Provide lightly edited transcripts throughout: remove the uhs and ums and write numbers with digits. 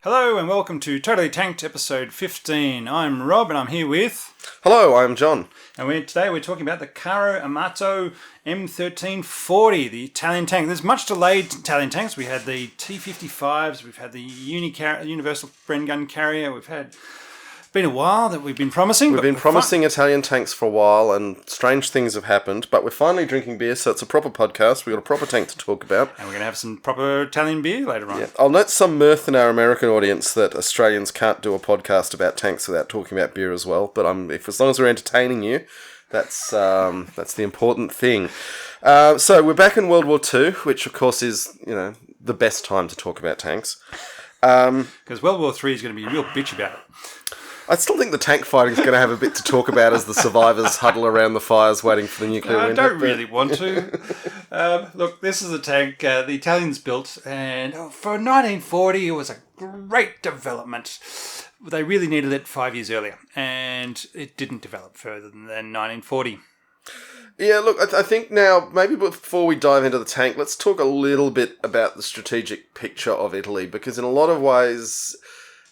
Hello and welcome to Totally Tanked episode 15. I'm Rob and I'm here with... Hello, I'm John. And today we're talking about the Carro armato M1340, the Italian tank. There's much delayed Italian tanks. We had the T-55s, we've had the Universal Bren Gun Carrier, been a while that we've been promising. We've been promising Italian tanks for a while, and strange things have happened, but we're finally drinking beer, so it's a proper podcast. We've got a proper tank to talk about. And we're going to have some proper Italian beer later on. Yeah. I'll note some mirth in our American audience that Australians can't do a podcast about tanks without talking about beer as well, but as long as we're entertaining you, that's the important thing. So we're back in World War II, which of course is, the best time to talk about tanks. Because World War III is going to be a real bitch about it. I still think the tank fighting is going to have a bit to talk about as the survivors huddle around the fires waiting for the nuclear winter. I don't really want to. Look, this is a tank the Italians built, and for 1940 it was a great development. They really needed it 5 years earlier, and it didn't develop further than 1940. Yeah, look, I think now, maybe before we dive into the tank, let's talk a little bit about the strategic picture of Italy, because in a lot of ways...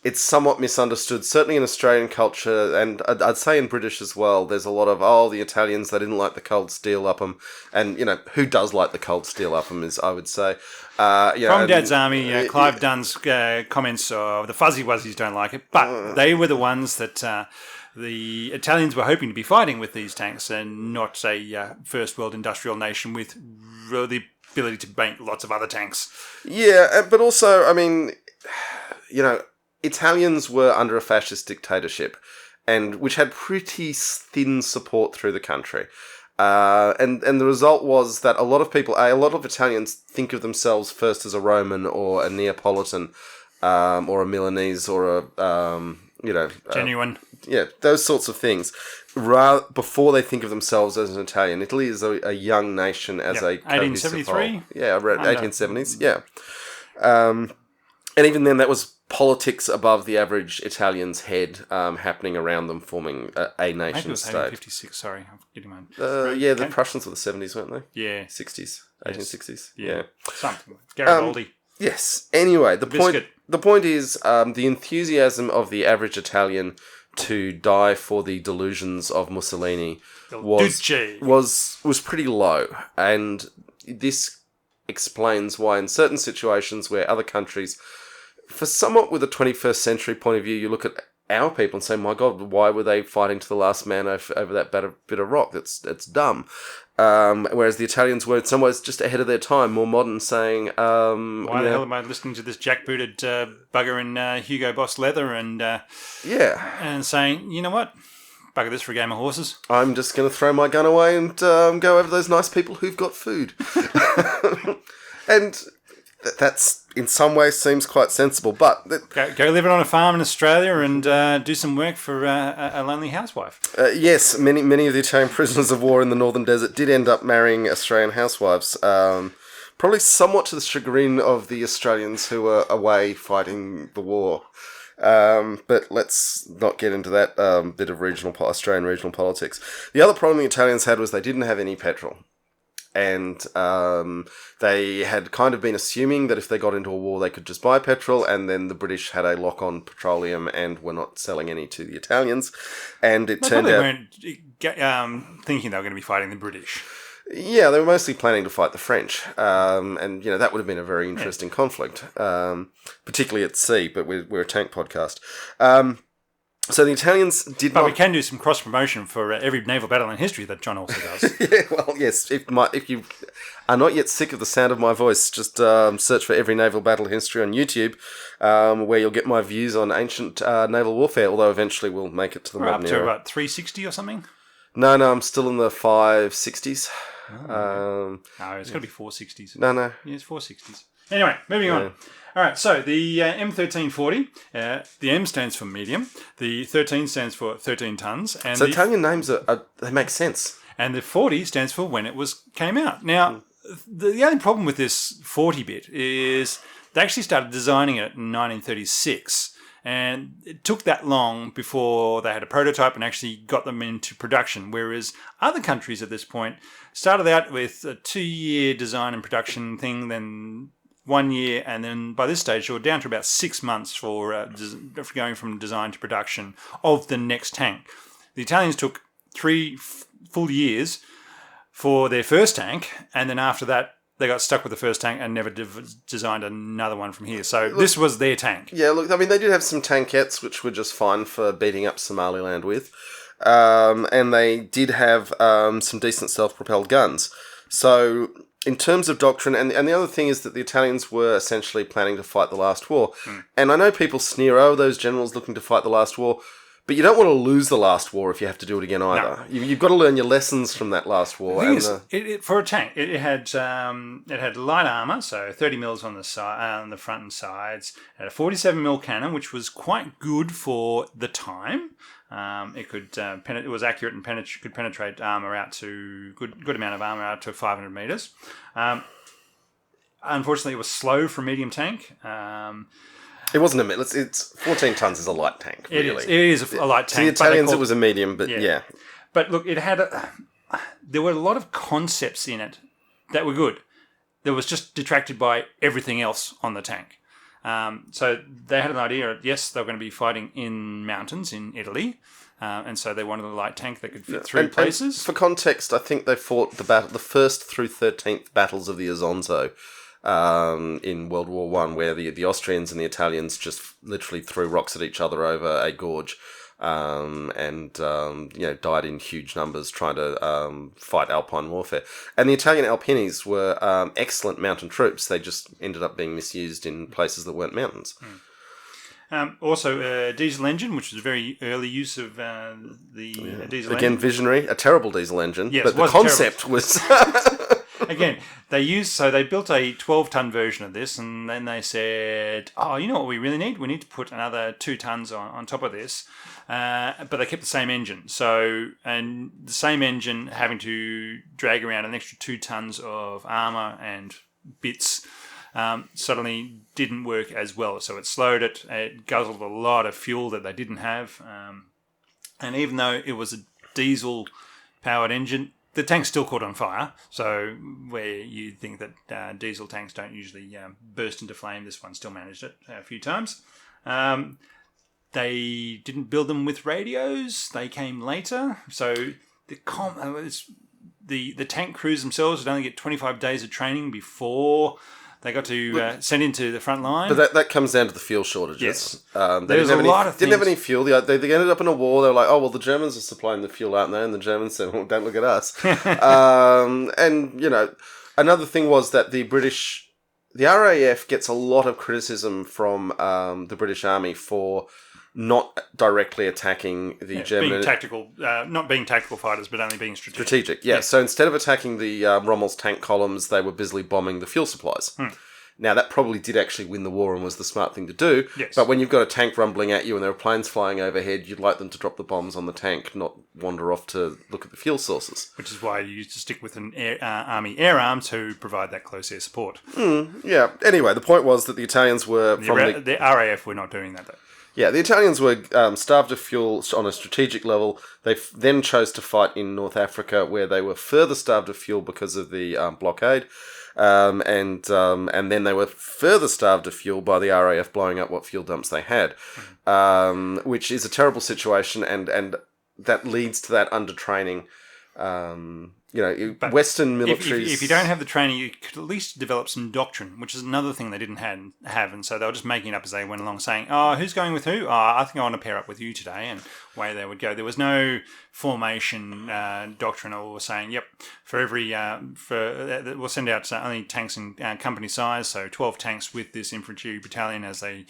it's somewhat misunderstood, certainly in Australian culture, and I'd say in British as well. There's a lot of, the Italians, they didn't like the cold steel up them. And, who does like the cold steel up them, is, I would say. From Dad's Army, Clive Dunn's comments of the fuzzy wuzzies don't like it, but they were the ones that the Italians were hoping to be fighting with these tanks, and not a first world industrial nation with the ability to make lots of other tanks. Yeah, but also, Italians were under a fascist dictatorship, and which had pretty thin support through the country. And the result was that a lot of Italians think of themselves first as a Roman or a Neapolitan, or a Milanese or a, genuine. Those sorts of things. Before they think of themselves as an Italian. Italy is a young nation as a 1873? Yeah, I read 1870s, yeah. And even then, that was politics above the average Italian's head happening around them, forming a nation state. 1856, sorry. I'm getting mine. The Prussians were the 70s, weren't they? Yeah. 60s. 1860s. Yeah. Something. Garibaldi. Yes. Anyway, the point is the enthusiasm of the average Italian to die for the delusions of Mussolini was pretty low. And this explains why in certain situations where other countries... for somewhat with a 21st century point of view, you look at our people and say, my God, why were they fighting to the last man over that bit of rock? That's dumb. Whereas the Italians were in some ways just ahead of their time, more modern, saying... why the hell am I listening to this jackbooted bugger in Hugo Boss leather and saying, you know what? Bugger this for a game of horses. I'm just going to throw my gun away and go over those nice people who've got food. And... that's, in some ways, seems quite sensible, but... Go live it on a farm in Australia and do some work for a lonely housewife. Yes, many of the Italian prisoners of war in the northern desert did end up marrying Australian housewives. Probably somewhat to the chagrin of the Australians who were away fighting the war. But let's not get into that bit of Australian regional politics. The other problem the Italians had was they didn't have any petrol. And they had kind of been assuming that if they got into a war, they could just buy petrol, and then the British had a lock on petroleum and were not selling any to the Italians. And it turned out... they weren't thinking they were going to be fighting the British. Yeah, they were mostly planning to fight the French. And, that would have been a very interesting conflict, particularly at sea, but we're a tank podcast. So the Italians did But we can do some cross-promotion for every naval battle in history that John also does. Yeah, well, yes. If you are not yet sick of the sound of my voice, just search for every naval battle history on YouTube, where you'll get my views on ancient naval warfare, although eventually we'll make it to the modern era. Up to about 360 or something? No, I'm still in the 560s. No, it's got to be 460s. No. Yeah, it's 460s. Anyway, moving on. All right, so the M1340, the M stands for medium, the 13 stands for 13 tons. And so Italian names, they make sense. And the 40 stands for when it came out. Now, the only problem with this 40 bit is they actually started designing it in 1936. And it took that long before they had a prototype and actually got them into production, whereas other countries at this point started out with a 2-year design and production thing, then 1 year, and then by this stage, you're down to about 6 months for going from design to production of the next tank. The Italians took 3 full years for their first tank, and then after that, they got stuck with the first tank and never designed another one from here. So this was their tank. Yeah, look, I mean, they did have some tankettes, which were just fine for beating up Somaliland with. And they did have some decent self-propelled guns. So in terms of doctrine, and the other thing is that the Italians were essentially planning to fight the last war. And I know people sneer, those generals looking to fight the last war. But you don't want to lose the last war if you have to do it again either. No. You've got to learn your lessons from that last war. For a tank, it had light armor, so 30 mils on the side, on the front and sides. It had a 47 mil cannon, which was quite good for the time. It could it was accurate and could penetrate armor out to good amount of armor out to 500 meters. Unfortunately, it was slow for a medium tank. It wasn't it's 14 tons is a light tank, really. It is a light tank. To the Italians, it was a medium, but yeah. But look, there were a lot of concepts in it that were good. That was just detracted by everything else on the tank. So they had an idea, yes, they were going to be fighting in mountains in Italy, and so they wanted a light tank that could fit through places. And for context, I think they fought the 1st through 13th battles of the Isonzo. In World War I, where the Austrians and the Italians just literally threw rocks at each other over a gorge, and died in huge numbers trying to fight Alpine warfare. And the Italian Alpinis were excellent mountain troops. They just ended up being misused in places that weren't mountains. Also, a diesel engine, which was a very early use of the diesel engine. Again, visionary, a terrible diesel engine, yes, but the concept was... Again, they built a 12-ton version of this, and then they said, you know what we really need? We need to put another 2 tons on top of this. But they kept the same engine. And the same engine having to drag around an extra 2 tons of armour and bits suddenly didn't work as well. So it slowed it. It guzzled a lot of fuel that they didn't have. And even though it was a diesel-powered engine, the tank still caught on fire, so where you think that diesel tanks don't usually burst into flame, this one still managed it a few times. They didn't build them with radios; they came later. So the tank crews themselves would only get 25 days of training before they got to send into the front line. But that comes down to the fuel shortages. Yes. They didn't have any fuel. They ended up in a war. They were like, the Germans are supplying the fuel, aren't they? And the Germans said, well, don't look at us. And, another thing was that the RAF gets a lot of criticism from the British Army for not directly attacking the German... not being tactical fighters, but only being strategic. Strategic, yeah. So instead of attacking the Rommel's tank columns, they were busily bombing the fuel supplies. Now, that probably did actually win the war and was the smart thing to do. Yes. But when you've got a tank rumbling at you and there are planes flying overhead, you'd like them to drop the bombs on the tank, not wander off to look at the fuel sources. Which is why you used to stick with an Army air arm to provide that close air support. Yeah. Anyway, the point was that the Italians were... The RAF were not doing that, though. Yeah, the Italians were starved of fuel on a strategic level. They then chose to fight in North Africa, where they were further starved of fuel because of the blockade. And then they were further starved of fuel by the RAF blowing up what fuel dumps they had, which is a terrible situation, and that leads to that undertraining. Western militaries... If you don't have the training, you could at least develop some doctrine, which is another thing they didn't have. And so they were just making it up as they went along, saying, who's going with who? I think I want to pair up with you today, and away they would go. There was no formation doctrine or saying, yep, for every... we'll send out only tanks in company size, so 12 tanks with this infantry battalion as they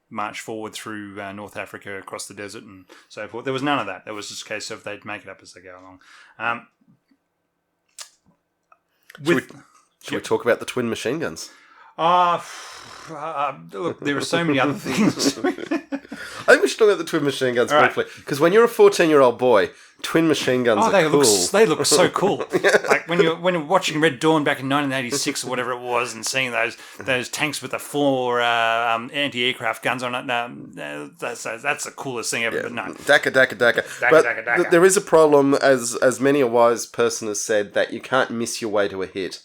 march forward through North Africa across the desert and so forth. There was none of that. There was just a case of they'd make it up as they go along. Should we talk about the twin machine guns? Look, there are so many other things. I think we should talk about the twin machine guns briefly. Because when you're a 14-year-old boy, twin machine guns are cool. They look so cool. Like when you're watching Red Dawn back in 1986 or whatever it was, and seeing those tanks with the 4 anti-aircraft guns on it. That's the coolest thing ever. Yeah. But no, Daka. There is a problem, as many a wise person has said, that you can't miss your way to a hit.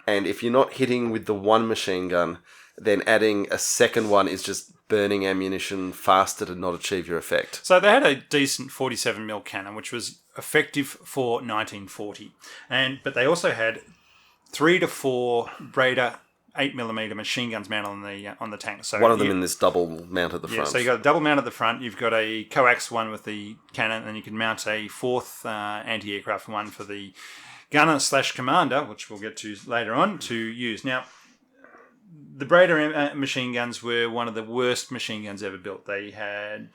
and if you're not hitting with the one machine gun, then adding a second one is just burning ammunition faster to not achieve your effect. So they had a decent 47mm cannon, which was effective for 1940, but they also had 3 to 4 Braider 8mm machine guns mounted on the tank. So one of them in this double mount at the front. So you got a double mount at the front. You've got a coax one with the cannon, and you can mount a fourth anti-aircraft one for the gunner/commander, which we'll get to later on, to use. Now, the Braider machine guns were one of the worst machine guns ever built. They had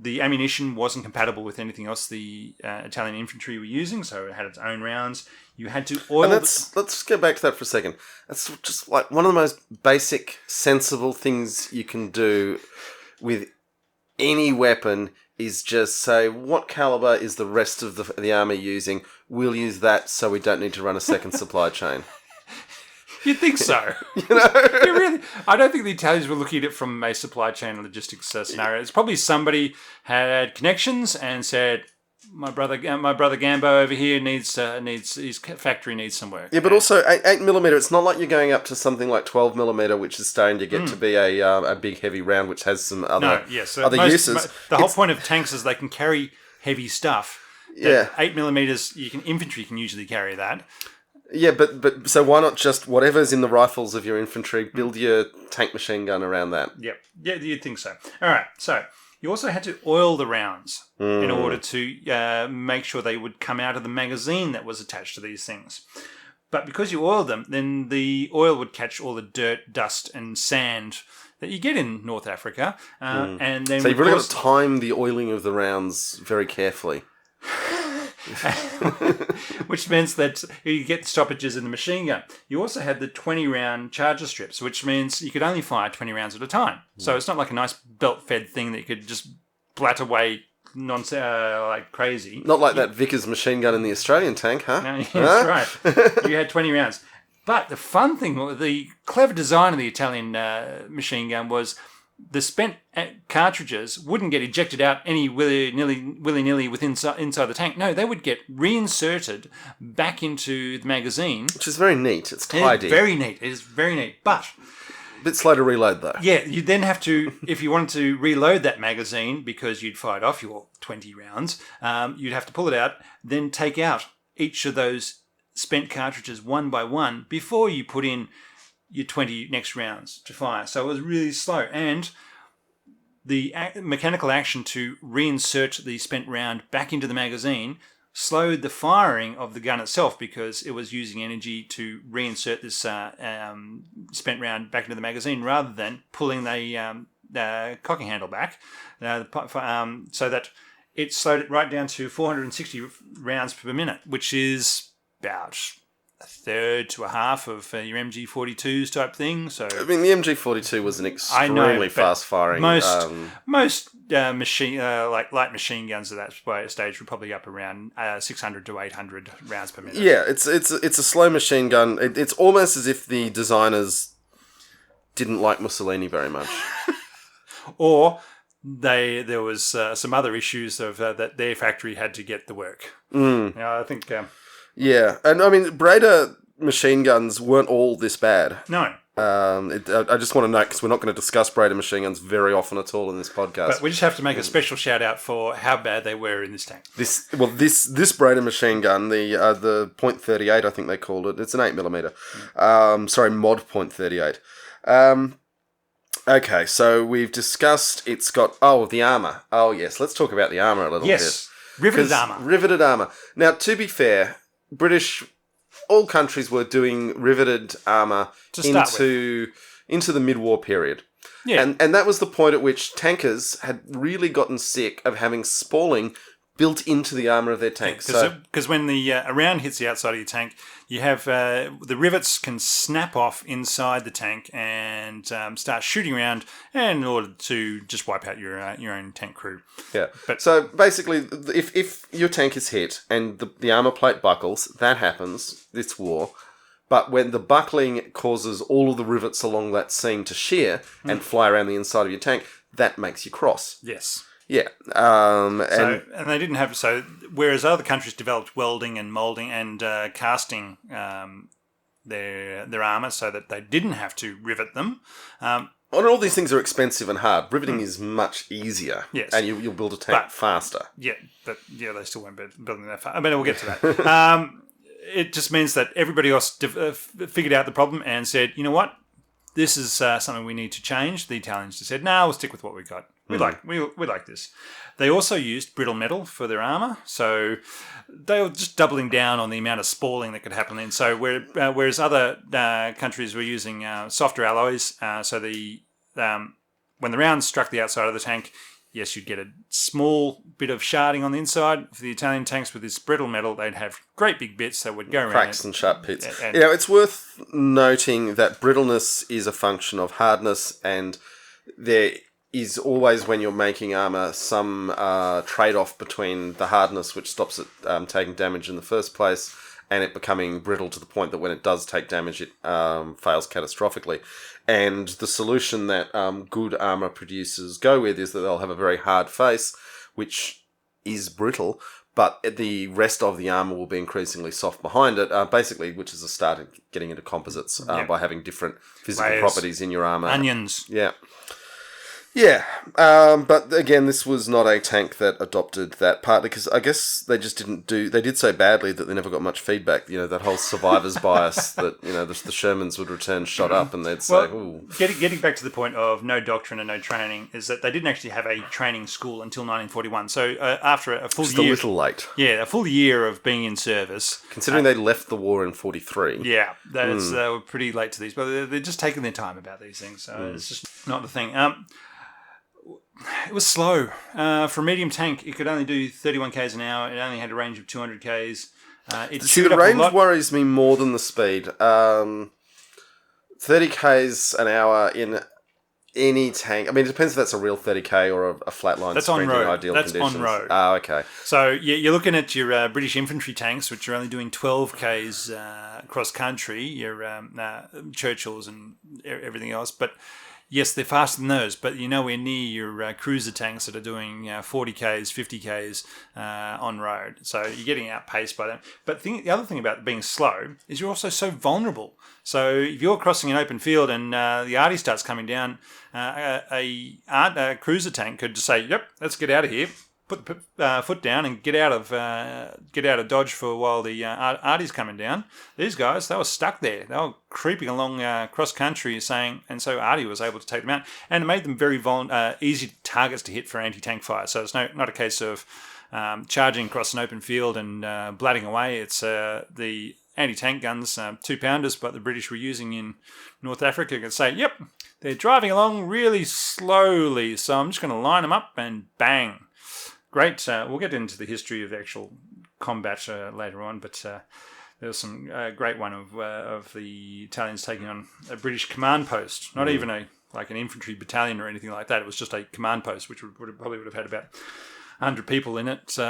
the ammunition wasn't compatible with anything else the Italian infantry were using, so it had its own rounds. You had to oil. And let's go back to that for a second. That's just like one of the most basic, sensible things you can do with any weapon is just say, what caliber is the rest of the army using? We'll use that so we don't need to run a second supply chain. You'd think so. I don't think the Italians were looking at it from a supply chain logistics scenario. It's probably somebody had connections and said, my brother Gambo over here needs his factory needs some work. Yeah, but also 8mm. It's not like you're going up to something like 12mm, which is starting to get to be a big heavy round, which has some other uses. The whole point of tanks is they can carry heavy stuff. 8mm, infantry can usually carry that. Yeah, but so why not just whatever's in the rifles of your infantry, build your tank machine gun around that? Yep. Yeah, you'd think so. All right, so you also had to oil the rounds in order to make sure they would come out of the magazine that was attached to these things. But because you oiled them, then the oil would catch all the dirt, dust, and sand that you get in North Africa. And then so you've really got to time the oiling of the rounds very carefully. Which means that you get stoppages in the machine gun. You also had the 20-round charger strips, which means you could only fire 20 rounds at a time. So it's not like a nice belt-fed thing that you could just blat away like crazy. Not like that Vickers machine gun in the Australian tank, huh? No, that's right. You had 20 rounds. But the fun thing, the clever design of the Italian machine gun was the spent cartridges wouldn't get ejected out any willy-nilly inside the tank. No, they would get reinserted back into the magazine. Which is very neat. It's tidy. It's very neat. It is very neat. But a bit slow to reload, though. Yeah, you then have to, if you wanted to reload that magazine because you'd fired off your 20 rounds, you'd have to pull it out, then take out each of those spent cartridges one by one before you put in your 20 next rounds to fire. So it was really slow. And the mechanical action to reinsert the spent round back into the magazine slowed the firing of the gun itself because it was using energy to reinsert this spent round back into the magazine rather than pulling the cocking handle back so that it slowed it right down to 460 rounds per minute, which is about a third to a half of your MG42s type thing. So I mean, the MG42 was an extremely fast firing. Most machine like light machine guns at that stage were probably up around 600 to 800 rounds per minute. Yeah, it's a slow machine gun. It's almost as if the designers didn't like Mussolini very much, or there was some other issues of that their factory had to get the work. I think. Yeah, and I mean, Braider machine guns weren't all this bad. No. I just want to note, because we're not going to discuss Braider machine guns very often at all in this podcast. But we just have to make a special shout out for how bad they were in this tank. This Braider machine gun, the .38, I think they called it. It's an 8mm. Sorry, mod .38. Okay, so we've discussed it's got the armour. Oh yes, let's talk about the armour a little bit. Yes, riveted armour. Riveted armour. Now, to be fair, all countries were doing riveted armour into the mid-war period. Yeah. And that was the point at which tankers had really gotten sick of having spalling built into the armour of their tanks. Because when the a round hits the outside of your tank, you have the rivets can snap off inside the tank and start shooting around in order to just wipe out your own tank crew. Yeah. So basically, if your tank is hit and the armour plate buckles, that happens. It's war. But when the buckling causes all of the rivets along that seam to shear and fly around the inside of your tank, that makes you cross. Yes. Yeah. And they didn't have... So, whereas other countries developed welding and moulding and casting their armour so that they didn't have to rivet them. And all these things are expensive and hard. Riveting is much easier. Yes. And you'll build a tank faster. Yeah, but they still won't be building that fast. I mean, we'll get to that. It just means that everybody else figured out the problem and said, you know what? This is something we need to change. The Italians just said, no, we'll stick with what we got. We like this. They also used brittle metal for their armour, so they were just doubling down on the amount of spalling that could happen. And so whereas other countries were using softer alloys, so when the rounds struck the outside of the tank, yes, you'd get a small bit of sharding on the inside. For the Italian tanks with this brittle metal, they'd have great big bits that would go around. Cracks and sharp pits. It's worth noting that brittleness is a function of hardness, and there is always, when you're making armour, some trade-off between the hardness, which stops it taking damage in the first place, and it becoming brittle to the point that when it does take damage, it fails catastrophically. And the solution that good armour producers go with is that they'll have a very hard face, which is brittle, but the rest of the armour will be increasingly soft behind it, basically, which is a start of getting into composites by having different physical properties in your armour. Onions. Yeah. Yeah, but again, this was not a tank that adopted that, partly because I guess they just they did so badly that they never got much feedback. You know, that whole survivor's bias that, you know, the Shermans would return shot up and they'd say, ooh. Getting back to the point of no doctrine and no training is that they didn't actually have a training school until 1941. So after a full year... Just a little late. Yeah, a full year of being in service. Considering they left the war in 43. Yeah, they were pretty late to these, but they're just taking their time about these things. So it's just not the thing. It was slow. For a medium tank, it could only do 31 k's an hour. It only had a range of 200 k's. The range worries me more than the speed. 30 k's an hour in any tank. I mean, it depends if that's a real 30k or a flatline sprint in ideal conditions. That's on road. Oh, okay. So you're looking at your British infantry tanks, which are only doing 12 k's cross country. Your Churchills and everything else, but. Yes, they're faster than those, but you're nowhere near your cruiser tanks that are doing 40 k's, 50 k's on road. So you're getting outpaced by them. But the other thing about being slow is you're also so vulnerable. So if you're crossing an open field and the arty starts coming down, a cruiser tank could just say, "Yep, let's get out of here." Put the foot down and get out of dodge for a while the arty's coming down. These guys, they were stuck there. They were creeping along cross country, and so arty was able to take them out, and it made them very easy targets to hit for anti-tank fire. So it's not a case of charging across an open field and blatting away. It's the anti-tank guns, 2-pounders, but the British were using in North Africa, could say, "Yep, they're driving along really slowly, so I'm just going to line them up and bang." Great. We'll get into the history of the actual combat later on, but there was some great one of the Italians taking on a British command post, not even like an infantry battalion or anything like that. It was just a command post, which probably would have had about 100 people in it. Who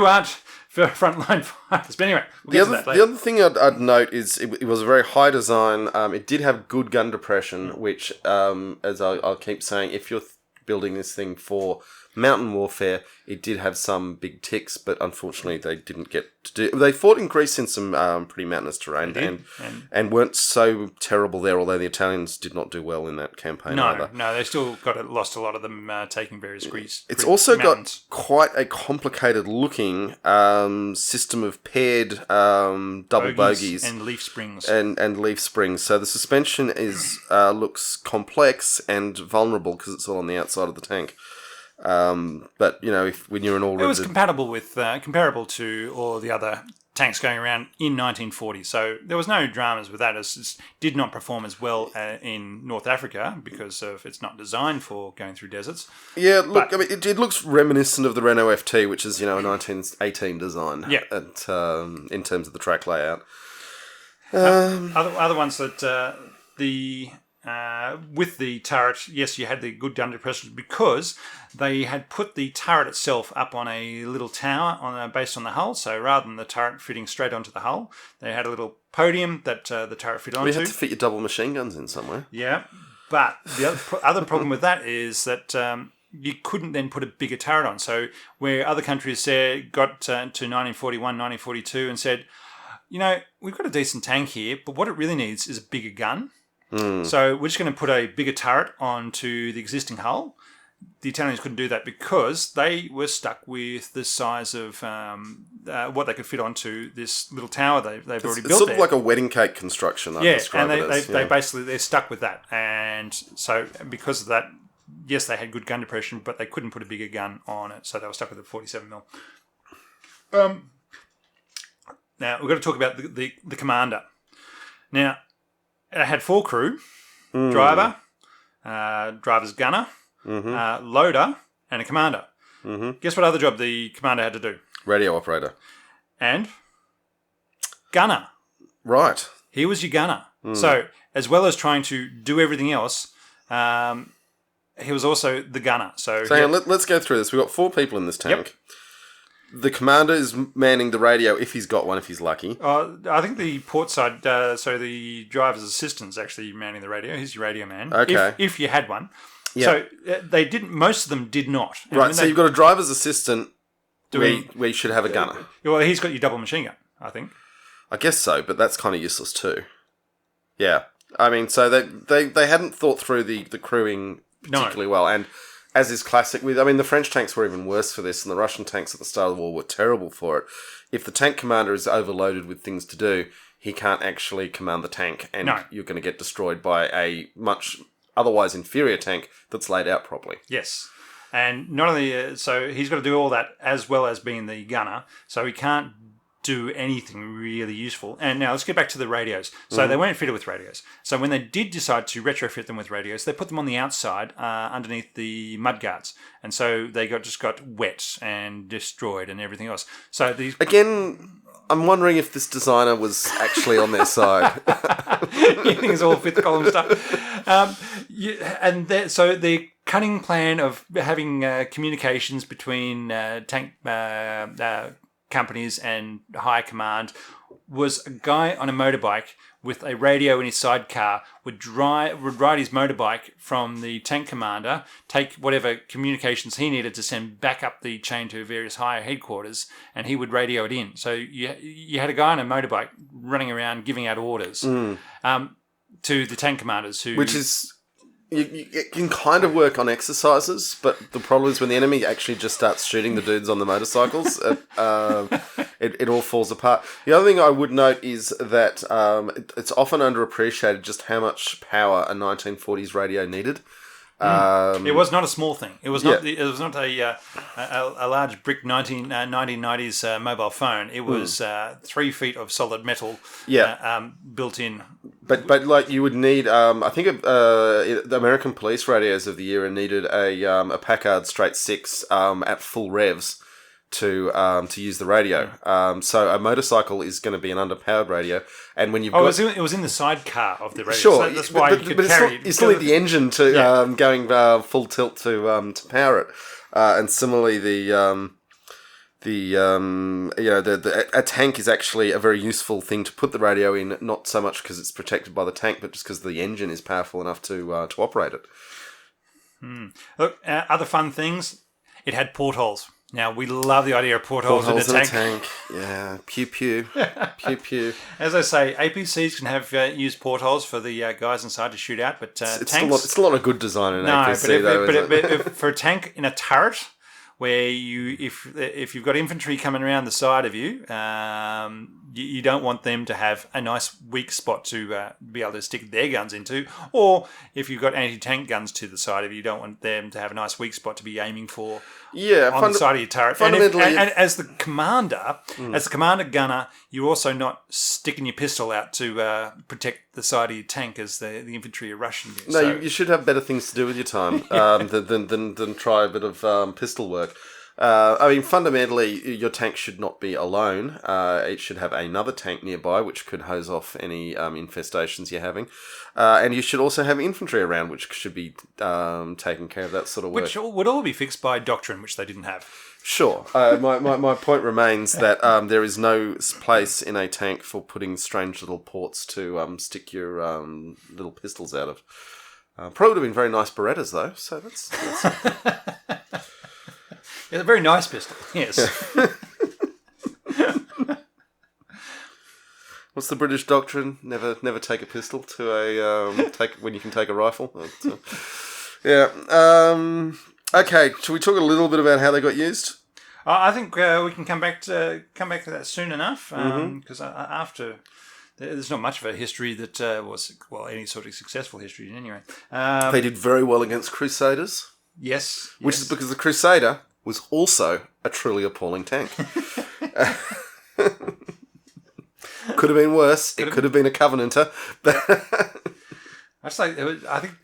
aren't frontline fighters. But anyway, we'll get to that later. The other thing I'd note is it was a very high design. It did have good gun depression, which, as I'll keep saying, if you're building this thing for mountain warfare, it did have some big ticks, but unfortunately they didn't get to do. They fought in Greece in some pretty mountainous terrain and weren't so terrible there. Although the Italians did not do well in that campaign either. No, they still lost a lot of them taking various Greece. It's also mountains. Got quite a complicated looking system of paired double bogies and leaf springs and leaf springs. So the suspension looks complex and vulnerable because it's all on the outside of the tank. But you know, when you're an all, it was comparable to all the other tanks going around in 1940. So there was no dramas with that. It did not perform as well in North Africa because it's not designed for going through deserts. Yeah, look, I mean, it looks reminiscent of the Renault FT, which is a 1918 design. Yeah, in terms of the track layout. Other ones that with the turret, yes, you had the good gun depression because they had put the turret itself up on a little tower based on the hull. So rather than the turret fitting straight onto the hull, they had a little podium that the turret fit onto. You had to fit your double machine guns in somewhere. Yeah, but the other problem with that is that you couldn't then put a bigger turret on. So where other countries got to 1941, 1942 and said, we've got a decent tank here, but what it really needs is a bigger gun. So we're just going to put a bigger turret onto the existing hull. The Italians couldn't do that because they were stuck with the size of what they could fit onto this little tower they've already built. It's sort of like a wedding cake construction. They're stuck with that, and so because of that, yes, they had good gun depression, but they couldn't put a bigger gun on it, so they were stuck with a 47mm. Now we've got to talk about the commander. Now it had 4 crew: driver, driver's gunner, loader, and a commander. Guess what other job the commander had to do? Radio operator. And gunner. Right. He was your gunner. So as well as trying to do everything else, he was also the gunner. So let's go through this. We've got 4 people in this tank. Yep. The commander is manning the radio if he's got one, if he's lucky. I think the port side, so the driver's assistant's actually manning the radio. He's your radio man. Okay. If you had one. Yep. So they didn't. Most of them did not. Right. So you've got a driver's assistant where you should have a gunner. Well, he's got your double machine gun, I think. I guess so, but that's kind of useless too. Yeah. I mean, so they hadn't thought through the crewing particularly well, and as is classic the French tanks were even worse for this, and the Russian tanks at the start of the war were terrible for it. If the tank commander is overloaded with things to do, he can't actually command the tank, and you're going to get destroyed by a much otherwise inferior tank that's laid out properly. Yes. And not only, so he's got to do all that as well as being the gunner, so he can't do anything really useful. And now let's get back to the radios. So they weren't fitted with radios. So when they did decide to retrofit them with radios, they put them on the outside underneath the mudguards. And so they just got wet and destroyed and everything else. So these... Again, I'm wondering if this designer was actually on their side. You think it's all fifth column stuff. So the cunning plan of having communications between tank companies and high command was a guy on a motorbike with a radio in his sidecar would ride his motorbike from the tank commander, take whatever communications he needed to send back up the chain to various higher headquarters, and he would radio it in. So you had a guy on a motorbike running around giving out orders to the tank commanders, which is... It can kind of work on exercises, but the problem is when the enemy actually just starts shooting the dudes on the motorcycles, it all falls apart. The other thing I would note is that it's often underappreciated just how much power a 1940s radio needed. It was not a small thing. It was not. It was not a large brick 1990s mobile phone. It was 3 feet of solid metal. Built in. But like you would need, I think the American police radios of the era needed a Packard straight 6 at full revs to use the radio. So a motorcycle is going to be an underpowered radio, and when you've it was in the sidecar of the radio. Sure, so that's why you could carry it. You still need the engine to going full tilt to power it, and similarly a tank is actually a very useful thing to put the radio in, not so much because it's protected by the tank, but just because the engine is powerful enough to operate it. Look, other fun things. It had portholes. Now, we love the idea of portholes in a tank. Yeah, pew pew. Pew pew. As I say, APCs can have used portholes for the guys inside to shoot out, but it's tanks... It's not a good design in an APC, but for a tank in a turret, where if you've got infantry coming around the side of you, you don't want them to have a nice weak spot to be able to stick their guns into, or if you've got anti-tank guns to the side of you, you don't want them to have a nice weak spot to be aiming for on the side of your turret. And as the commander, gunner, you're also not sticking your pistol out to protect the side of your tank as the infantry are rushing you. No, you should have better things to do with your time than try a bit of pistol work. Fundamentally, your tank should not be alone. It should have another tank nearby, which could hose off any infestations you're having. And you should also have infantry around, which should be taking care of that sort of work. Which would all be fixed by doctrine, which they didn't have. Sure. My point remains that there is no place in a tank for putting strange little ports to stick your little pistols out of. Probably would have been very nice Berettas, though, so that's... It's a very nice pistol, yes. What's the British doctrine? Never take a pistol to a when you can take a rifle. Yeah. Okay. Should we talk a little bit about how they got used? I think we can come back to that soon enough because after. There's not much of a history that was, any sort of successful history anyway. They did very well against Crusaders. Yes. Which is because the Crusader was also a truly appalling tank. Could have been worse. It could have been a Covenanter. I think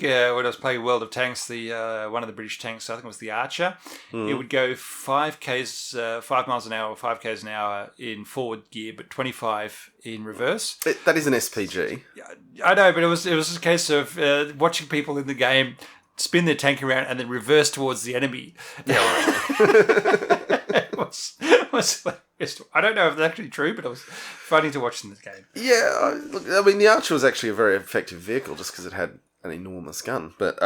when I was playing World of Tanks, one of the British tanks, I think it was the Archer, it would go 5 miles an hour or 5 k's an hour in forward gear, but 25 in reverse. That is an SPG. I know, but it was just a case of watching people in the game spin their tank around and then reverse towards the enemy. Yeah. I don't know if that's actually true, but it was funny to watch in this game. Yeah, look, I mean, the Archer was actually a very effective vehicle just because it had an enormous gun. But,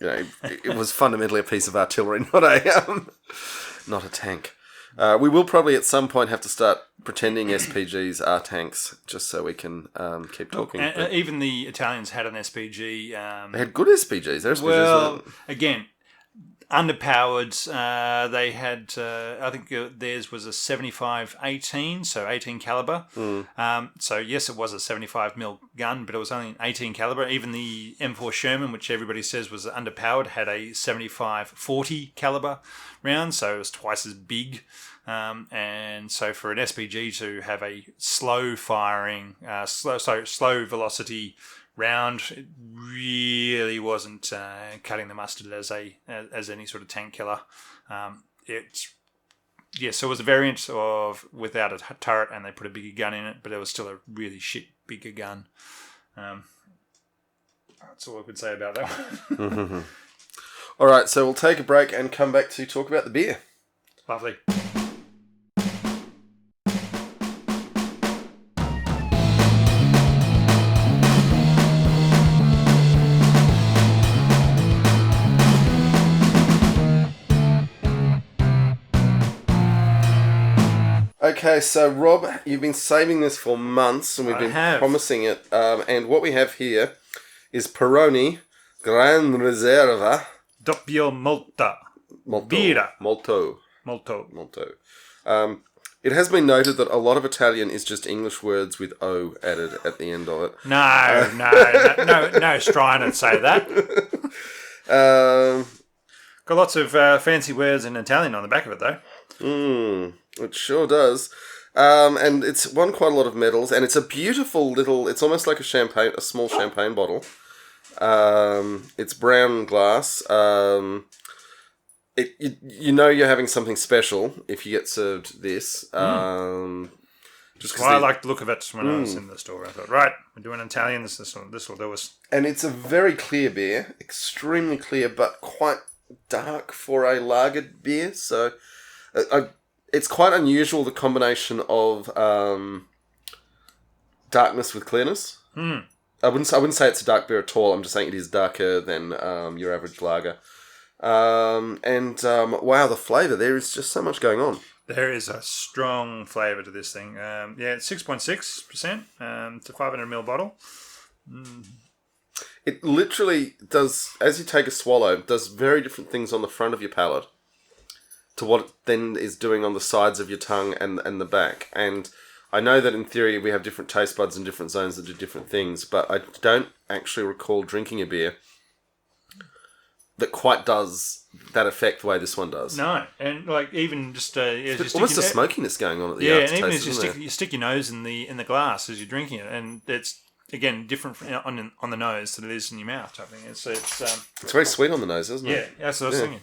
it was fundamentally a piece of artillery, not a tank. We will probably at some point have to start pretending SPGs are tanks just so we can keep talking. Even the Italians had an SPG. They had good SPGs. Their SPGs again, underpowered. They had, I think theirs was a 75-18, so 18 caliber. So yes, it was a 75mm gun, but it was only an 18 caliber. Even the M4 Sherman, which everybody says was underpowered, had a 75-40 caliber round, so it was twice as big. And so for an SPG to have a slow firing, slow velocity round, it really wasn't cutting the mustard as any sort of tank killer. So it was a variant of without a turret, and they put a bigger gun in it, but it was still a really shit bigger gun. That's all I could say about that one. All right, so we'll take a break and come back to talk about the beer. Lovely. Okay, so Rob, you've been saving this for months, and we've been promising it. And what we have here is Peroni Gran Reserva Doppio Molto. Molto. It has been noted that a lot of Italian is just English words with O added at the end of it. No, trying to say that. Got lots of fancy words in Italian on the back of it, though. It sure does. And it's won quite a lot of medals, and it's a beautiful little, it's almost like a small champagne bottle. It's brown glass. You're having something special if you get served this. Just I liked the look of it when I was in the store. I thought, right, we're doing Italian, this will do us. And it's a very clear beer, extremely clear, but quite dark for a lagered beer, so it's quite unusual, the combination of darkness with clearness. I wouldn't say it's a dark beer at all. I'm just saying it is darker than your average lager. Wow, the flavour. There is just so much going on. There is a strong flavour to this thing. It's 6.6%. It's a 500ml bottle. It literally does, as you take a swallow, does very different things on the front of your palate to what it then is doing on the sides of your tongue and the back. And I know that in theory we have different taste buds and different zones that do different things, but I don't actually recall drinking a beer that quite does that effect the way this one does. No, and even just almost a smokiness going on at the aftertaste, and even as you stick your nose in the glass as you're drinking it, and it's again different on the nose than it is in your mouth. I think it's very sweet on the nose, isn't it? Yeah, that's what I was thinking.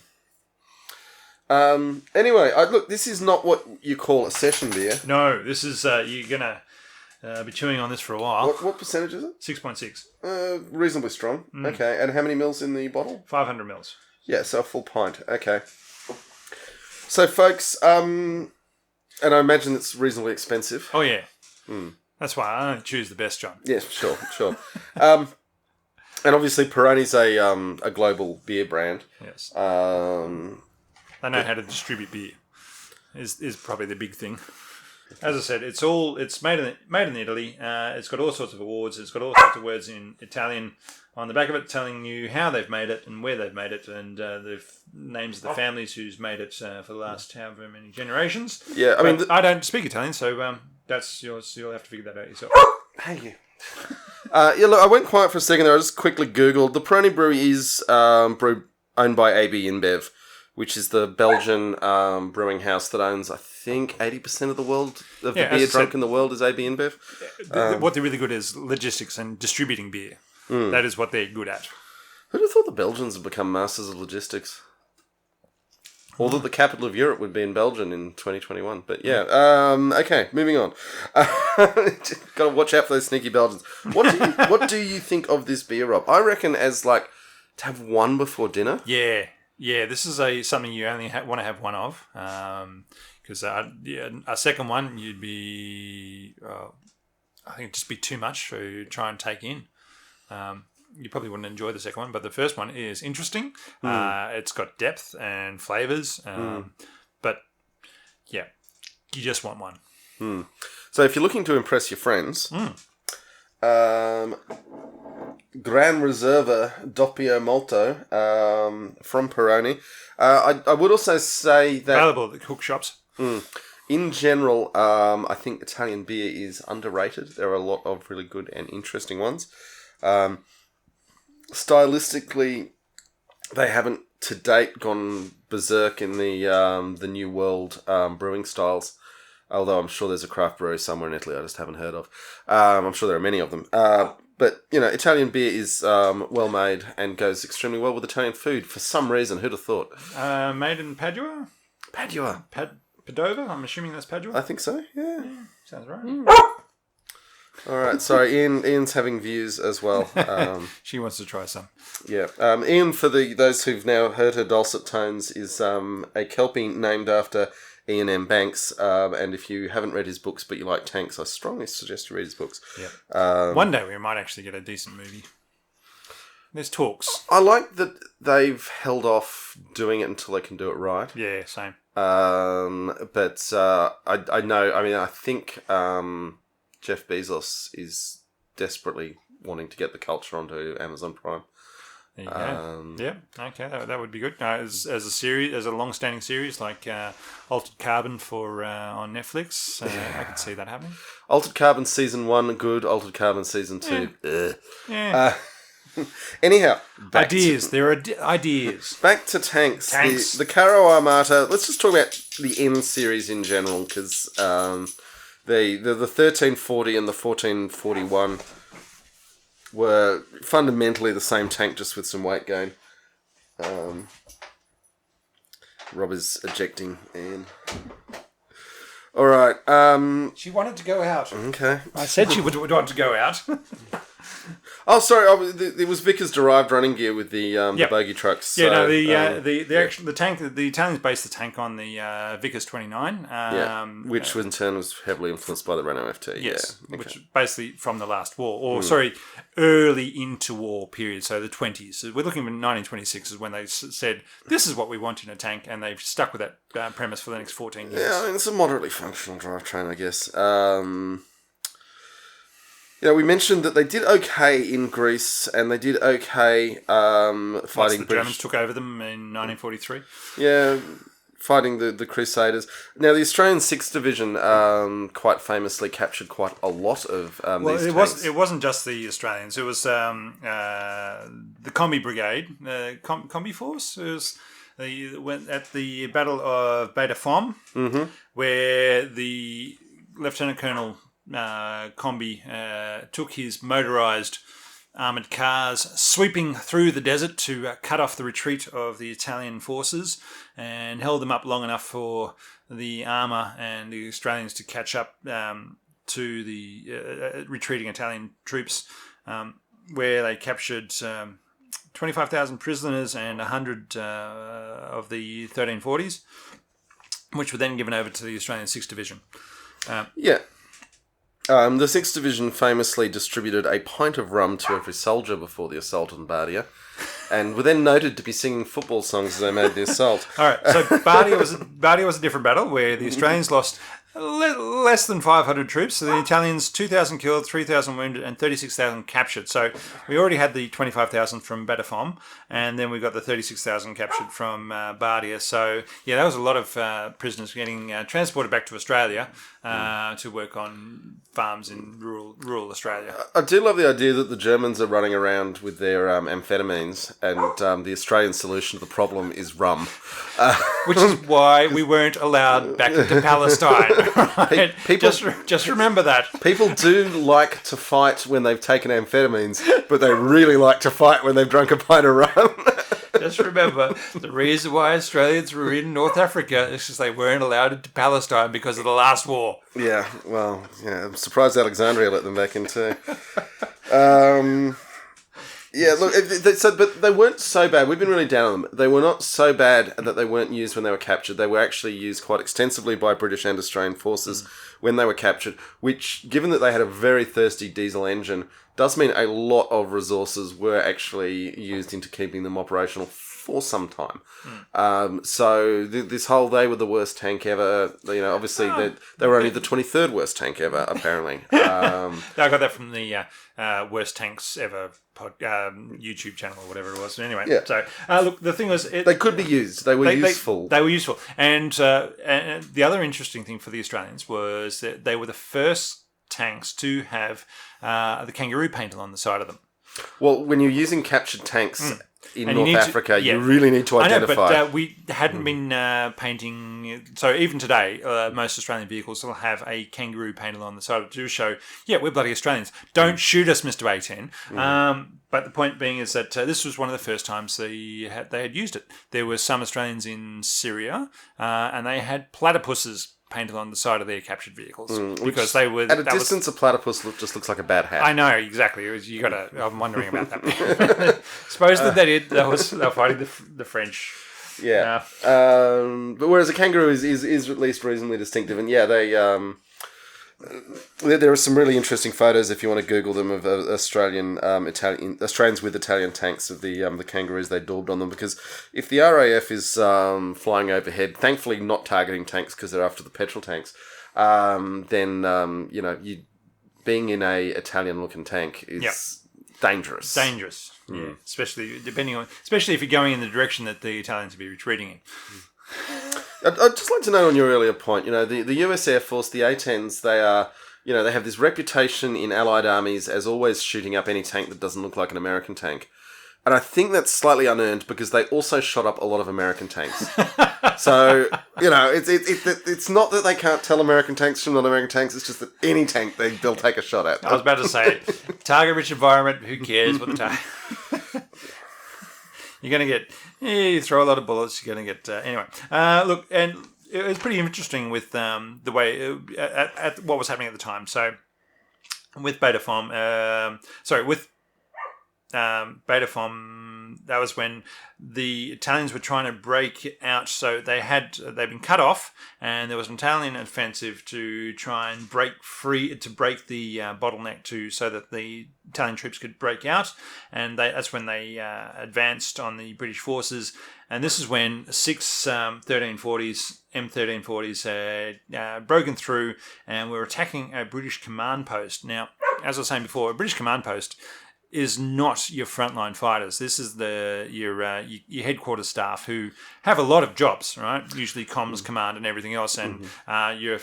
Anyway, look, this is not what you call a session beer. No, this is you're gonna be chewing on this for a while. What percentage is it? 6.6. Reasonably strong. Okay, and how many mils in the bottle? 500 mils. Yeah, so a full pint. Okay. So, folks, and I imagine it's reasonably expensive. Oh yeah. That's why I only choose the best, John. Yeah, sure. And obviously, Peroni's a global beer brand. Yes. They know how to distribute beer. Is probably the big thing. As I said, it's made in Italy. It's got all sorts of awards. It's got all sorts of words in Italian on the back of it, telling you how they've made it and where they've made it, and the names of the families who's made it for the last however many generations. Yeah, I mean, I don't speak Italian, so that's yours. You'll have to figure that out yourself. Thank you. Look, I went quiet for a second there. I just quickly Googled. The Peroni Brewery is owned by AB InBev, which is the Belgian brewing house that owns, I think, 80% of the world of the beer drunk in the world is AB InBev. What they're really good is logistics and distributing beer. That is what they're good at. Who'd have thought the Belgians had become masters of logistics? Although the capital of Europe would be in Belgium in 2021. But yeah, okay, moving on. Got to watch out for those sneaky Belgians. What do you think of this beer, Rob? I reckon as to have one before dinner. Yeah. This is something you only want to have one of. Because a second one, you'd be, I think it'd just be too much to try and take in. You probably wouldn't enjoy the second one, but the first one is interesting. It's got depth and flavours, but yeah, you just want one. So if you're looking to impress your friends, Gran Reserva Doppio Molto from Peroni. I would also say that available at the cook shops. In general, I think Italian beer is underrated. There are a lot of really good and interesting ones. Stylistically, they haven't to date gone berserk in the New World brewing styles. Although I'm sure there's a craft brewery somewhere in Italy I just haven't heard of. I'm sure there are many of them. But, Italian beer is well made and goes extremely well with Italian food. For some reason, who'd have thought? Made in Padua? Padua. Padova? I'm assuming that's Padua? I think so, yeah. Sounds right. All right, sorry, Ian's having views as well. She wants to try some. Yeah. Ian, for those who've now heard her dulcet tones, is a Kelpie named after Ian M. Banks. And if you haven't read his books but you like tanks, I strongly suggest you read his books. Yeah. One day we might actually get a decent movie. There's talks. I like that they've held off doing it until they can do it right. Yeah, same. But I know, I think Jeff Bezos is desperately wanting to get the culture onto Amazon Prime. There you go. Yeah, okay, that would be good. As a series, as a long-standing series like Altered Carbon for on Netflix, I could see that happening. Altered Carbon Season 1, good. Altered Carbon Season 2, yeah. Anyhow, there are ideas. Back to tanks. The Carro Armata. Let's just talk about the M series in general, because the 1340 and the 1441 were fundamentally the same tank, just with some weight gain. Rob is ejecting Ian. All right. She wanted to go out. Okay. I said she would want to go out. Oh, sorry. It was Vickers derived running gear with the bogey trucks. Yeah, so, the tank. The Italians based the tank on the Vickers 29. Which in turn was heavily influenced by the Renault FT. Yes, yeah. Okay. Which basically from the last war, or early into war period. So the 20s. So we're looking at 1926 is when they said this is what we want in a tank, and they've stuck with that premise for the next 14 years. Yeah, it's a moderately functional drivetrain, I guess. We mentioned that they did okay in Greece, and they did okay fighting the Germans took over them in 1943. Yeah, fighting the Crusaders. Now, the Australian 6th Division quite famously captured quite a lot of these tanks. It wasn't just the Australians. It was the Combi Brigade, Combi Force. It was went at the Battle of Beta Fom, where the Lieutenant Colonel Combi took his motorised armoured cars sweeping through the desert to cut off the retreat of the Italian forces and held them up long enough for the armour and the Australians to catch up to the retreating Italian troops, where they captured 25,000 prisoners and 100 of the 1340s, which were then given over to the Australian 6th Division. The 6th Division famously distributed a pint of rum to every soldier before the assault on Bardia, and were then noted to be singing football songs as they made the assault. All right, so Bardia was a different battle where the Australians lost Less than 500 troops. So the Italians, 2,000 killed, 3,000 wounded, and 36,000 captured. So we already had the 25,000 from Batafom, and then we got the 36,000 captured from Bardia. So yeah, that was a lot of prisoners getting transported back to Australia to work on farms in rural Australia. I do love the idea that the Germans are running around with their amphetamines, and the Australian solution to the problem is rum. Which is why we weren't allowed back into Palestine. Right? People, just remember that. People do like to fight when they've taken amphetamines, but they really like to fight when they've drunk a pint of rum. Just remember, the reason why Australians were in North Africa is because they weren't allowed into Palestine because of the last war. Yeah, well, yeah, I'm surprised Alexandria let them back in too. Yeah, look, but they weren't so bad. We've been really down on them. They were not so bad that they weren't used when they were captured. They were actually used quite extensively by British and Australian forces when they were captured, which, given that they had a very thirsty diesel engine, does mean a lot of resources were actually used into keeping them operational for some time. So this whole they were the worst tank ever, obviously they were only the 23rd worst tank ever, apparently. I got that from the worst tanks ever YouTube channel or whatever it was. Anyway, yeah. So look, the thing was... they could be used. They were useful. They were useful. And the other interesting thing for the Australians was that they were the first tanks to have the kangaroo painted on the side of them. Well, when you're using captured tanks in North Africa, you really need to identify. I know, but we hadn't been painting... So even today, most Australian vehicles still have a kangaroo painted on the side to show, we're bloody Australians. Don't shoot us, Mr. A10. But the point being is that this was one of the first times they had used it. There were some Australians in Syria, and they had platypuses painted on the side of their captured vehicles because they were at a distance. A platypus just looks like a bad hat. I know exactly. I'm wondering about that. Supposedly they were fighting the French. Yeah. But whereas a kangaroo is at least reasonably distinctive, and there are some really interesting photos if you want to Google them of Australians with Italian tanks of the kangaroos they daubed on them, because if the RAF is flying overhead, thankfully not targeting tanks because they're after the petrol tanks, then you being in a Italian looking tank is dangerous. Dangerous, yeah. Especially if you're going in the direction that the Italians would be retreating in. I'd just like to note on your earlier point, the US Air Force, the A-10s, they are, they have this reputation in Allied armies as always shooting up any tank that doesn't look like an American tank. And I think that's slightly unearned because they also shot up a lot of American tanks. So, it's not that they can't tell American tanks from non-American tanks, it's just that any tank they'll take a shot at. I was about to say, target-rich environment, who cares what the target... You're going to get... you throw a lot of bullets, you're going to get... anyway, look, and it was pretty interesting with the way... at what was happening at the time. So, with Batafom... Batafom, that was when the Italians were trying to break out. So they'd been cut off, and there was an Italian offensive to try and break the bottleneck so that the Italian troops could break out. And that's when they advanced on the British forces. And this is when 6 M1340s had broken through and were attacking a British command post. Now, as I was saying before, a British command post is not your frontline fighters. This is your headquarters staff who have a lot of jobs, right? Usually comms, command, and everything else, and your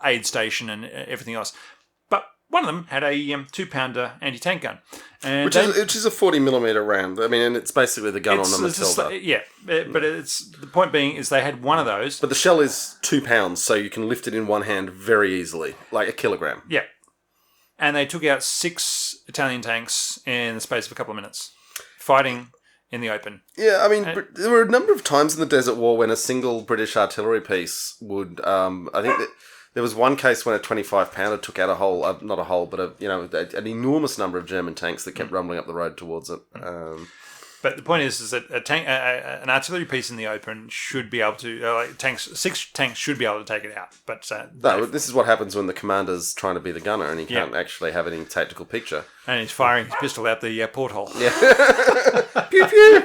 aid station and everything else. But one of them had a 2-pounder anti-tank gun, which is a 40mm round. I mean, and it's basically the gun on the Matilda. But it's the point being is they had one of those. But the shell is 2 pounds, so you can lift it in one hand very easily, like a kilogram. Yeah. And they took out 6 Italian tanks in the space of a couple of minutes, fighting in the open. Yeah, I mean, there were a number of times in the Desert War when a single British artillery piece would... I think that there was one case when a 25-pounder took out an enormous number of German tanks that kept rumbling up the road towards it. But the point is that an artillery piece in the open should be able to... 6 tanks should be able to take it out. But this is what happens when the commander's trying to be the gunner and he can't actually have any tactical picture. And he's firing his pistol out the porthole. Yeah. Pew pew!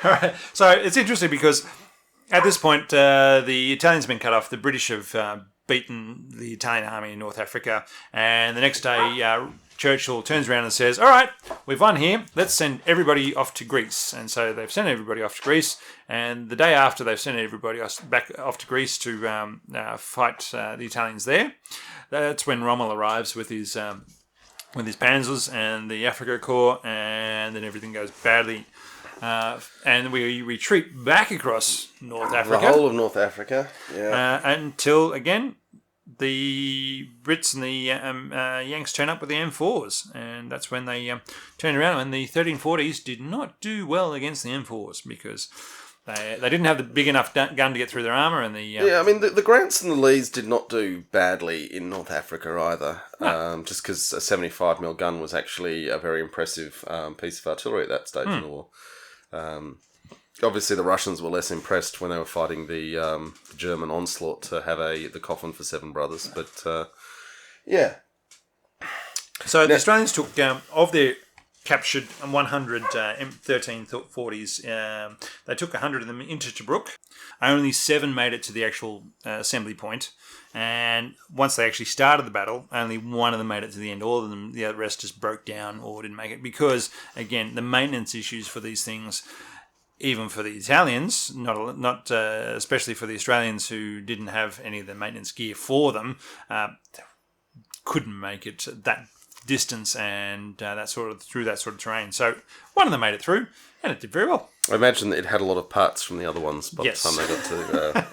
All right. So it's interesting because at this point, the Italians have been cut off. The British have beaten the Italian army in North Africa. And the next day, Churchill turns around and says, all right, we've won here. Let's send everybody off to Greece. And so they've sent everybody off to Greece. And the day after they've sent everybody back off to Greece to fight the Italians there, that's when Rommel arrives with his panzers and the Africa Corps, and then everything goes badly. And we retreat back across North Africa. The whole of North Africa, yeah. Until, again, the Brits and the Yanks turn up with the M4s. And that's when they turn around. And the 1340s did not do well against the M4s because they didn't have the big enough gun to get through their armour. And the Grants and the Lees did not do badly in North Africa either. No. Just because a 75mm gun was actually a very impressive piece of artillery at that stage in the war. Obviously, the Russians were less impressed when they were fighting the German onslaught to have the coffin for 7 brothers. But, yeah. So the Australians took, of their captured 100 M1340s, they took 100 of them into Tobruk. Only 7 made it to the actual assembly point. And once they actually started the battle, only 1 of them made it to the end. All of them, the rest just broke down or didn't make it. Because, again, the maintenance issues for these things, even for the Italians, not especially for the Australians who didn't have any of the maintenance gear for them, couldn't make it that distance and through that sort of terrain. So one of them made it through, and it did very well. I imagine that it had a lot of parts from the other ones by the time they got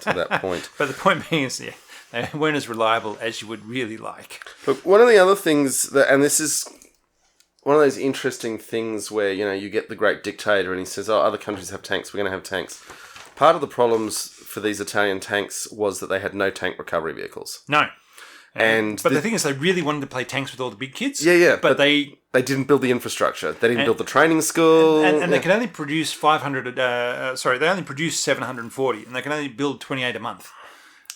to that point. But the point being is, yeah, they weren't as reliable as you would really like. But one of the other things and this is one of those interesting things where, you get the great dictator and he says, other countries have tanks, we're going to have tanks. Part of the problems for these Italian tanks was that they had no tank recovery vehicles. No. But the thing is, they really wanted to play tanks with all the big kids. Yeah. But they didn't build the infrastructure. They didn't build the training school. And they can only produce 500... they only produce 740, and they can only build 28 a month.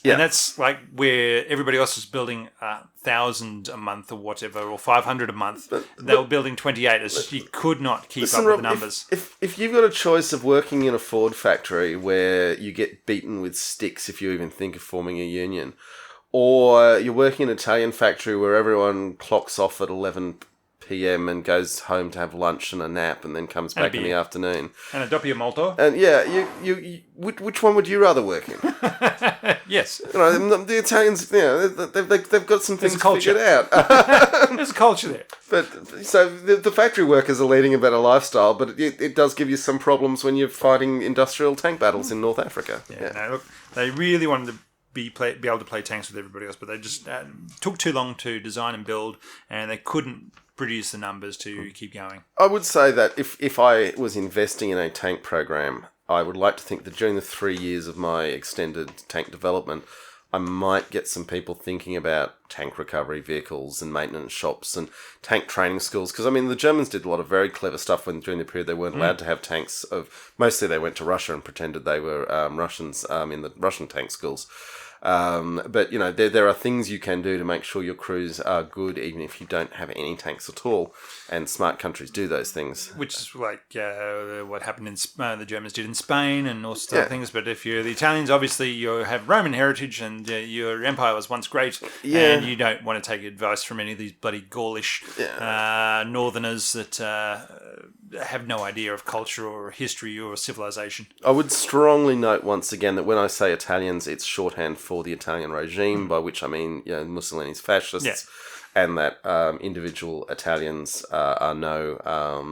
Yeah. And that's like where everybody else is building 1,000 a month or whatever, or 500 a month. They were building 28. It's just, you could not keep up with the numbers. If you've got a choice of working in a Ford factory where you get beaten with sticks if you even think of forming a union, or you're working in an Italian factory where everyone clocks off at 11 p.m. and goes home to have lunch and a nap and then comes back in the afternoon. And a doppio molto. And which one would you rather work in? Yes. The Italians, they've got some things figured out. There's a culture there. But so the factory workers are leading a better lifestyle, but it does give you some problems when you're fighting industrial tank battles in North Africa. Yeah. No, look, they really wanted to be able to play tanks with everybody else, but they just took too long to design and build, and they couldn't produce the numbers to keep going. I would say that if I was investing in a tank program, I would like to think that during the 3 years of my extended tank development, I might get some people thinking about tank recovery vehicles and maintenance shops and tank training schools. Because, the Germans did a lot of very clever stuff during the period they weren't allowed to have tanks. Mostly they went to Russia and pretended they were Russians in the Russian tank schools. But there are things you can do to make sure your crews are good, even if you don't have any tanks at all. And smart countries do those things, which is like what happened in the Germans did in Spain and all sorts of things. But if you're the Italians, obviously you have Roman heritage and your empire was once great, and you don't want to take advice from any of these bloody Gaulish northerners that have no idea of culture or history or civilization. I would strongly note once again that when I say Italians, it's shorthand for the Italian regime, by which I mean Mussolini's fascists, and that individual Italians are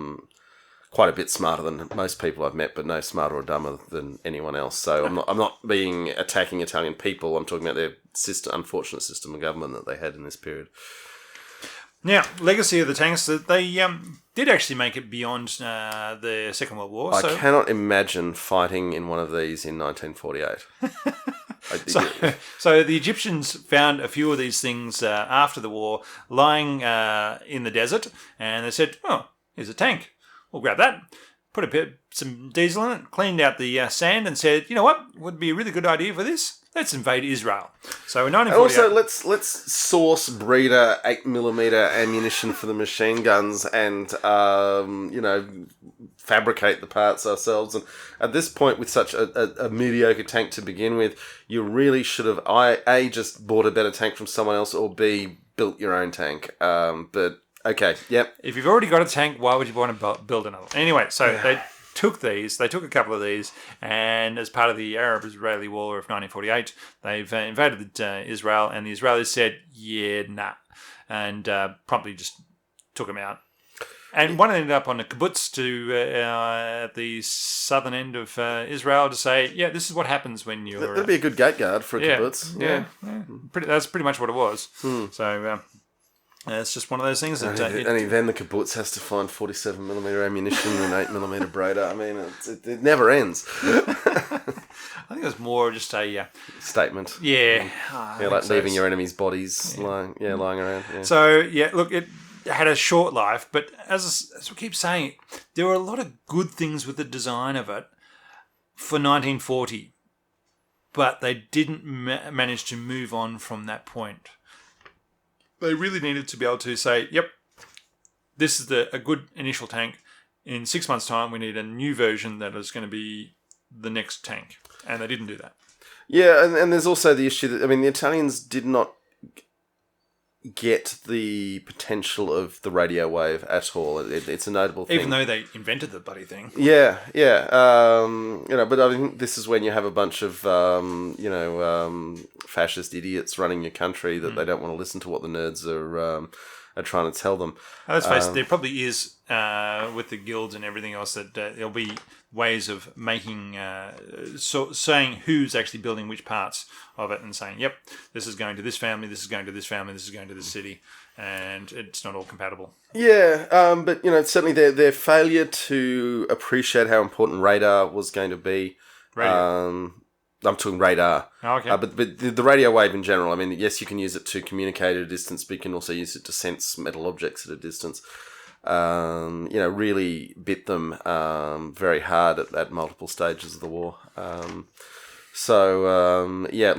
quite a bit smarter than most people I've met, but no smarter or dumber than anyone else. So I'm not attacking Italian people. I'm talking about their unfortunate system of government that they had in this period. Now, legacy of the tanks, that they did actually make it beyond the Second World War. I cannot imagine fighting in one of these in 1948. So the Egyptians found a few of these things after the war lying in the desert, and they said, "Oh, here's a tank. We'll grab that." Put some diesel in it, cleaned out the sand, and said, "You know what? Would be a really good idea for this? let's invade Israel. So in And 1948... also, let's source Braider 8mm ammunition for the machine guns and, fabricate the parts ourselves. And at this point, with such a mediocre tank to begin with, you really should have, A, just bought a better tank from someone else, or B, built your own tank. But, okay, yep. If you've already got a tank, why would you want to build another? Anyway, so they took a couple of these, and as part of the Arab-Israeli War of 1948, they've invaded Israel, and the Israelis said, nah, and promptly just took them out. And one ended up on a kibbutz at the southern end of Israel to say, this is what happens when you're... That'd be a good gate guard for a kibbutz. Yeah. That's pretty much what it was. So... it's just one of those things that... then the kibbutz has to find 47mm ammunition and 8mm Braider. I mean, it never ends. I think it was more just a... statement. Yeah. Like leaving your enemy's bodies lying around. Yeah. So, look, it had a short life, but as we keep saying, there were a lot of good things with the design of it for 1940, but they didn't manage to move on from that point. They really needed to be able to say, this is a good initial tank. In 6 months' time, we need a new version that is going to be the next tank. And they didn't do that. Yeah, and there's also the issue that, the Italians did not get the potential of the radio wave at all. It's a notable thing. Even though they invented the bloody thing. Yeah. But I think this is when you have a bunch of, fascist idiots running your country that they don't want to listen to what the nerds are trying to tell them. Let's face it, there probably is, with the guilds and everything else, that there'll be ways of making, saying who's actually building which parts of it and saying, this is going to this family, this is going to this family, this is going to this city, and it's not all compatible. Yeah, but, certainly their failure to appreciate how important radar was going to be. Radio. I'm talking radar. Oh, okay. But the radio wave in general, yes, you can use it to communicate at a distance, but you can also use it to sense metal objects at a distance. Really bit them very hard at multiple stages of the war. Listen to your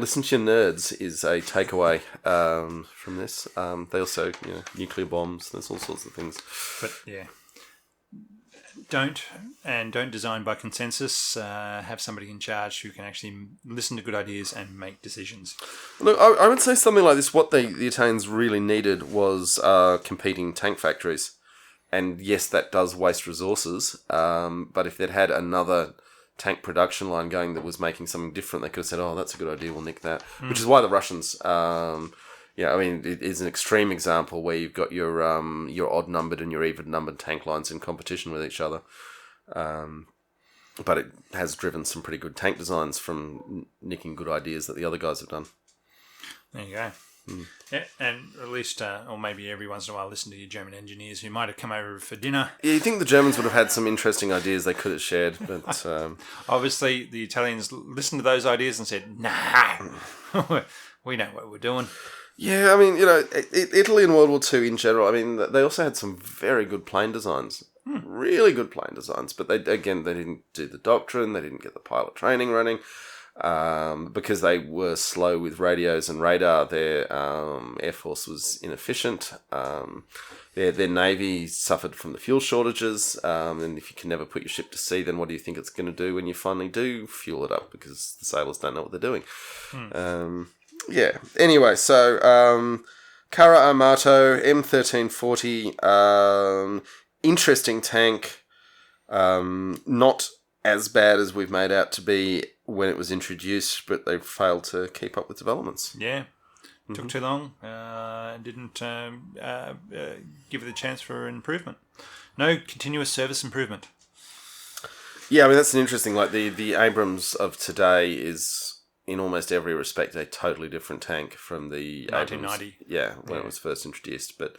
nerds is a takeaway from this. They also, nuclear bombs, there's all sorts of things. But, don't design by consensus. Have somebody in charge who can actually listen to good ideas and make decisions. Look, I would say something like this. What the Italians really needed was competing tank factories. And yes, that does waste resources. But if they'd had another tank production line going that was making something different, they could have said, "Oh, that's a good idea. We'll nick that." Which is why the Russians, it is an extreme example where you've got your odd numbered and your even numbered tank lines in competition with each other. But it has driven some pretty good tank designs from nicking good ideas that the other guys have done. There you go. Yeah, and at least, or maybe every once in a while, listen to your German engineers who might have come over for dinner. Yeah, you think the Germans would have had some interesting ideas they could have shared, but... Obviously, the Italians listened to those ideas and said, nah, we know what we're doing. Yeah, Italy in World War II in general, they also had some very good plane designs. Really good plane designs, but they didn't do the doctrine, they didn't get the pilot training running. Because they were slow with radios and radar, their air force was inefficient. Their navy suffered from the fuel shortages. And if you can never put your ship to sea, then what do you think it's going to do when you finally do fuel it up? Because the sailors don't know what they're doing. Anyway, so Carro Armato M1340, interesting tank. Not as bad as we've made out to be when it was introduced, but they've failed to keep up with developments. Yeah. Took too long. Didn't give it a chance for improvement. No continuous service improvement. Yeah, that's an interesting... the Abrams of today is, in almost every respect, a totally different tank from the 1990. Abrams, when it was first introduced, but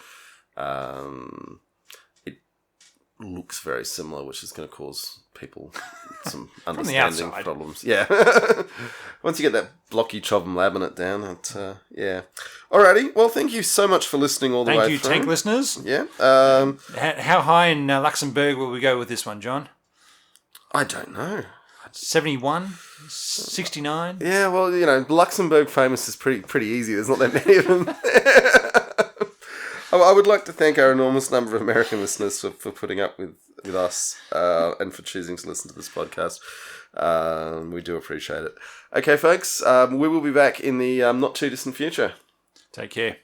it looks very similar, which is going to cause people some understanding problems. Yeah. Once you get that blocky Chobham laminate down, Alrighty. Well, thank you so much for listening all the way through. Thank you, tank listeners. Yeah. How high in Luxembourg will we go with this one, John? I don't know. 71, 69. Yeah, well, Luxembourg famous is pretty easy. There's not that many of them. I would like to thank our enormous number of American listeners for putting up with us and for choosing to listen to this podcast. We do appreciate it. Okay, folks, we will be back in the not too distant future. Take care.